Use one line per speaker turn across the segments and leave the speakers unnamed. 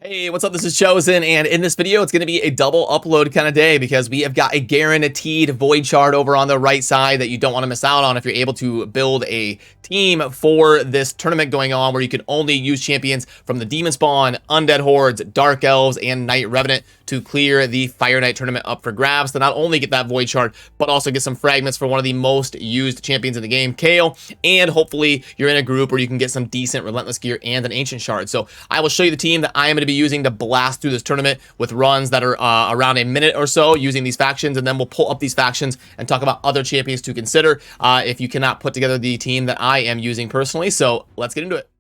Hey, what's up? This is Chosen, and in this video, it's going to be a double upload kind of day because we have got a guaranteed void shard over on the right side that you don't want to miss out on if you're able to build a team for this tournament going on where you can only use champions from the Demon Spawn, Undead Hordes, Dark Elves, and Knight Revenant to clear the Fire Knight tournament up for grabs to not only get that void shard, but also get some fragments for one of the most used champions in the game, Kale, and hopefully you're in a group where you can get some decent Relentless gear and an Ancient shard. So I will show you the team that I am going to be using to blast through this tournament with runs that are around a minute or so using these factions, and then we'll pull up these factions and talk about other champions to consider if you cannot put together the team that I am using personally. So let's get into it.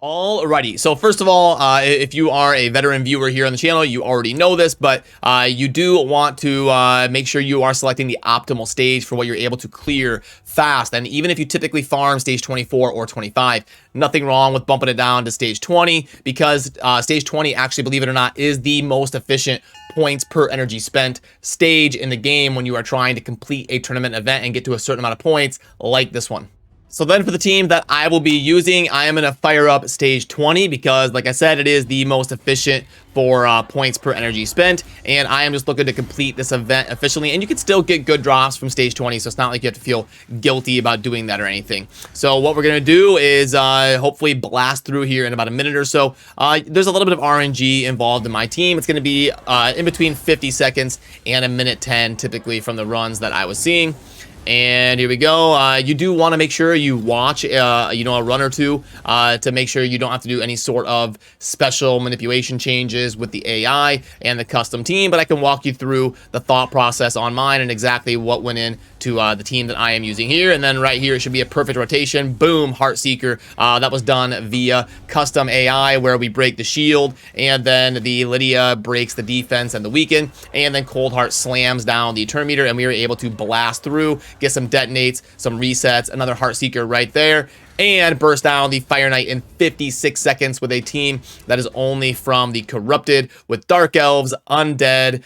Alrighty, so first of all, if you are a veteran viewer here on the channel, you already know this, but you do want to make sure you are selecting the optimal stage for what you're able to clear fast. And even if you typically farm stage 24 or 25, nothing wrong with bumping it down to stage 20 because stage 20, actually, believe it or not, is the most efficient points per energy spent stage in the game when you are trying to complete a tournament event and get to a certain amount of points like this one. So then for the team that I will be using, I am going to fire up stage 20 because, like I said, it is the most efficient for points per energy spent, and I am just looking to complete this event efficiently, and you can still get good drops from stage 20, so it's not like you have to feel guilty about doing that or anything. So what we're going to do is hopefully blast through here in about a minute or so. There's a little bit of RNG involved in my team. It's going to be in between 50 seconds and a minute 10 typically from the runs that I was seeing. And here we go. You do want to make sure you watch, a run or two to make sure you don't have to do any sort of special manipulation changes with the AI and the custom team. But I can walk you through the thought process on mine and exactly what went in to the team that I am using here. And then right here, it should be a perfect rotation. Boom, Heartseeker. That was done via custom AI where we break the shield. And then the Lydia breaks the defense and the weaken. And then Cold Heart slams down the turn meter. And we were able to blast through, get some detonates, some resets, another Heartseeker right there, and burst down the Fire Knight in 56 seconds with a team that is only from the Corrupted with Dark Elves, Undead,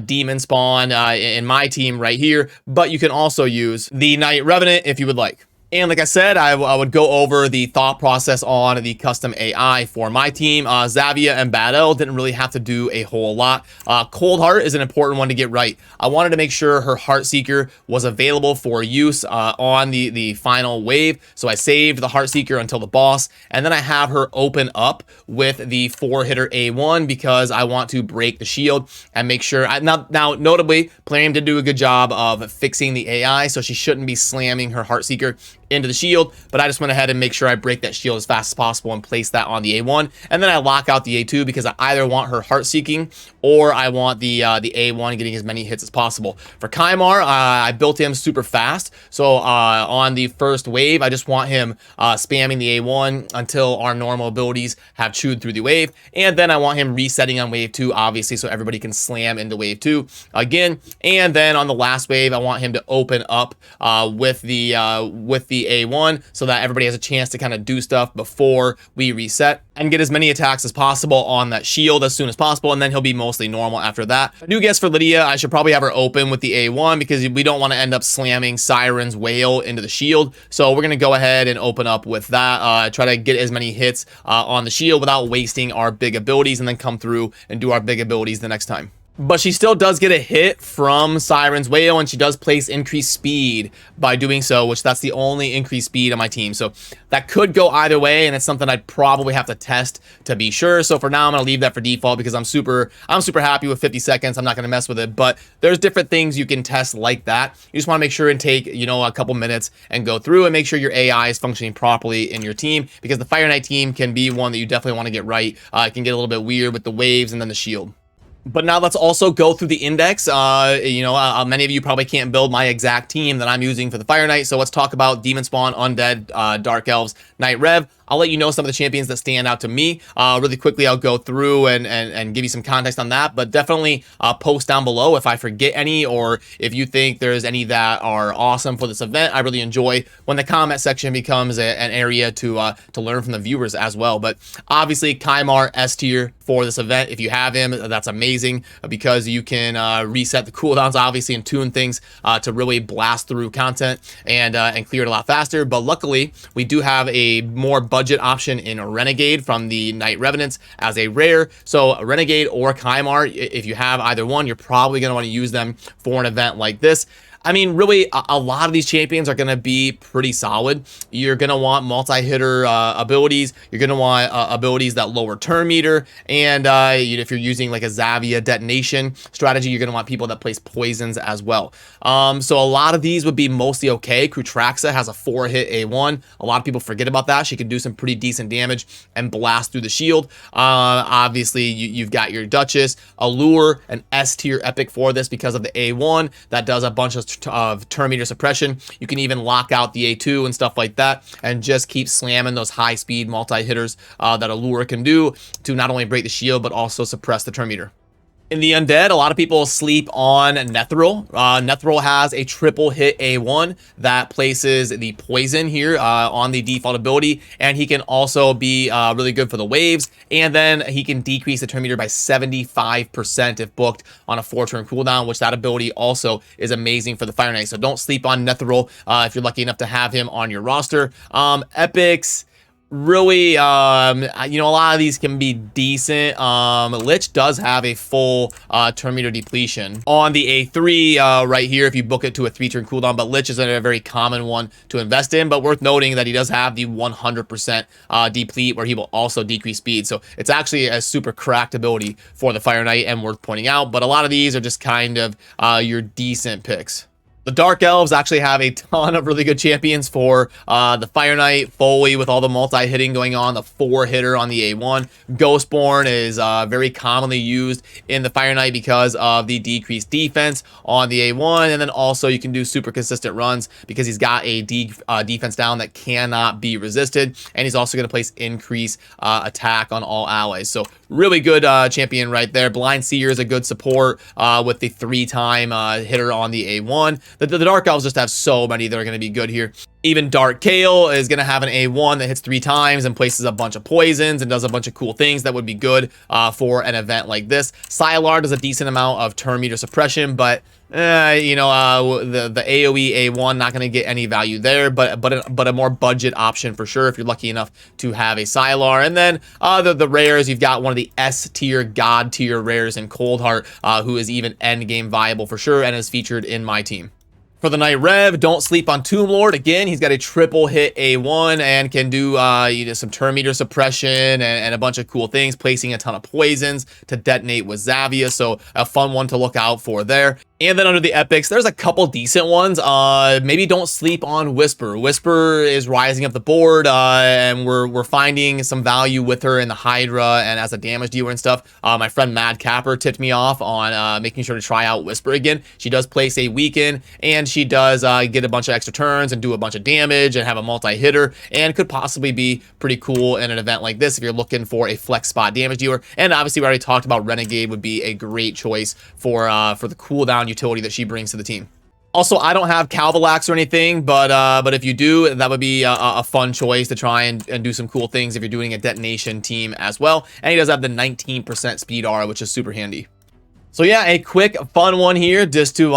Demon Spawn in my team right here, but you can also use the Knight Revenant if you would like. And like I said, I would go over the thought process on the custom AI for my team. Zavia and Battle didn't really have to do a whole lot. Cold Heart is an important one to get right. I wanted to make sure her Heartseeker was available for use on the final wave. So I saved the Heartseeker until the boss. And then I have her open up with the 4-hitter A1 because I want to break the shield and make sure. Now, notably, Plarium did do a good job of fixing the AI, so she shouldn't be slamming her Heartseeker into the shield, but I just went ahead and make sure I break that shield as fast as possible and place that on the A1, and then I lock out the A2 because I either want her heart seeking or I want the A1 getting as many hits as possible. For Kymar, I built him super fast, so on the first wave, I just want him spamming the A1 until our normal abilities have chewed through the wave, and then I want him resetting on wave 2, obviously, so everybody can slam into wave 2 again, and then on the last wave, I want him to open up with the A1 so that everybody has a chance to kind of do stuff before we reset and get as many attacks as possible on that shield as soon as possible, and then he'll be mostly normal after that. I do guess for Lydia, I should probably have her open with the A1 because we don't want to end up slamming Siren's Wail into the shield, so we're going to go ahead and open up with that, try to get as many hits on the shield without wasting our big abilities, and then come through and do our big abilities the next time. But she still does get a hit from Siren's Wail, and she does place increased speed by doing so, which that's the only increased speed on my team. So that could go either way, and it's something I'd probably have to test to be sure. So for now, I'm going to leave that for default because I'm super happy with 50 seconds. I'm not going to mess with it, but there's different things you can test like that. You just want to make sure and take, a couple minutes and go through and make sure your AI is functioning properly in your team, because the Fire Knight team can be one that you definitely want to get right. It can get a little bit weird with the waves and then the shield. But now let's also go through the index. Many of you probably can't build my exact team that I'm using for the Fire Knight. So let's talk about Demon Spawn, Undead, Dark Elves, Knight Rev. I'll let you know some of the champions that stand out to me. Really quickly, I'll go through and give you some context on that, but definitely post down below if I forget any, or if you think there's any that are awesome for this event. I really enjoy when the comment section becomes an area to learn from the viewers as well. But obviously, Kymar S tier for this event. If you have him, that's amazing, because you can reset the cooldowns, obviously, and tune things to really blast through content and clear it a lot faster. But luckily, we do have a more budget option in Renegade from the Knight Revenants as a rare. So Renegade or Kymar, if you have either one, you're probably going to want to use them for an event like this. I mean, really, a lot of these champions are going to be pretty solid. You're going to want multi-hitter abilities. You're going to want abilities that lower turn meter. And if you're using like a Xavia detonation strategy, you're going to want people that place poisons as well. So a lot of these would be mostly okay. Krutraxa has a 4-hit A1. A lot of people forget about that. She can do some pretty decent damage and blast through the shield. Obviously, you've got your Duchess, Allure, an S tier epic for this because of the A1 that does a bunch of turn meter suppression. You can even lock out the A2 and stuff like that and just keep slamming those high speed multi-hitters that Allure can do to not only break the shield but also suppress the turn meter. In the Undead, a lot of people sleep on Nethril. Nethril has a triple hit A1 that places the poison here on the default ability, and he can also be really good for the waves, and then he can decrease the turn meter by 75% if booked on a 4-turn cooldown, which that ability also is amazing for the Fire Knight. So don't sleep on Nethril if you're lucky enough to have him on your roster. Epics, really, a lot of these can be decent. Lich does have a full turn meter depletion on the A3 right here if you book it to a 3-turn cooldown, but Lich is a very common one to invest in, but worth noting that he does have the 100% deplete where he will also decrease speed. So it's actually a super cracked ability for the Fire Knight and worth pointing out, but a lot of these are just kind of your decent picks. The Dark Elves actually have a ton of really good champions for the Fire Knight, Foley with all the multi-hitting going on, the 4-hitter on the A1. Ghostborn is very commonly used in the Fire Knight because of the decreased defense on the A1, and then also you can do super consistent runs because he's got a defense down that cannot be resisted, and he's also going to place increased attack on all allies. So really good champion right there. Blind Seer is a good support with the 3-time hitter on the A1. The Dark Elves just have so many that are going to be good here. Even Dark Kale is going to have an A1 that hits 3 times and places a bunch of poisons and does a bunch of cool things that would be good for an event like this. Sylar does a decent amount of turn meter suppression, but the AoE A1 not going to get any value there, but a more budget option for sure if you're lucky enough to have a Sylar. And then the rares, you've got one of the S tier, God tier rares in Coldheart, who is even end game viable for sure and is featured in my team. For the Knight Rev, don't sleep on Tomb Lord. Again, he's got a triple hit A1 and can do some turn meter suppression and a bunch of cool things, placing a ton of poisons to detonate with Xavia. So a fun one to look out for there. And then under the epics, there's a couple decent ones. Maybe don't sleep on Whisper. Whisper is rising up the board, and we're finding some value with her in the Hydra and as a damage dealer and stuff. My friend Mad Capper tipped me off on making sure to try out Whisper again. She does place a weaken, and she does get a bunch of extra turns and do a bunch of damage and have a multi-hitter, and could possibly be pretty cool in an event like this if you're looking for a flex spot damage dealer. And obviously, we already talked about Renegade would be a great choice for the cooldown utility that she brings to the team. Also, I don't have Calvalax or anything, but if you do, that would be a fun choice to try and do some cool things if you're doing a detonation team as well. And he does have the 19% speed aura, which is super handy. So yeah, a quick fun one here just to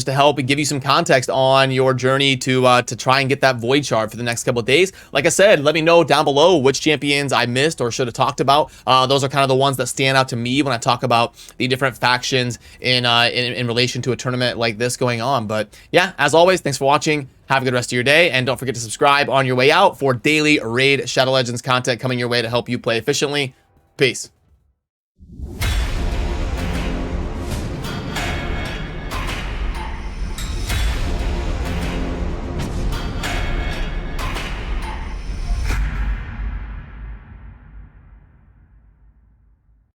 help and give you some context on your journey to try and get that Void Shard for the next couple of days. Like I said, let me know down below which champions I missed or should have talked about. Those are kind of the ones that stand out to me when I talk about the different factions in relation to a tournament like this going on. But yeah, as always, thanks for watching. Have a good rest of your day, and don't forget to subscribe on your way out for daily Raid Shadow Legends content coming your way to help you play efficiently. Peace.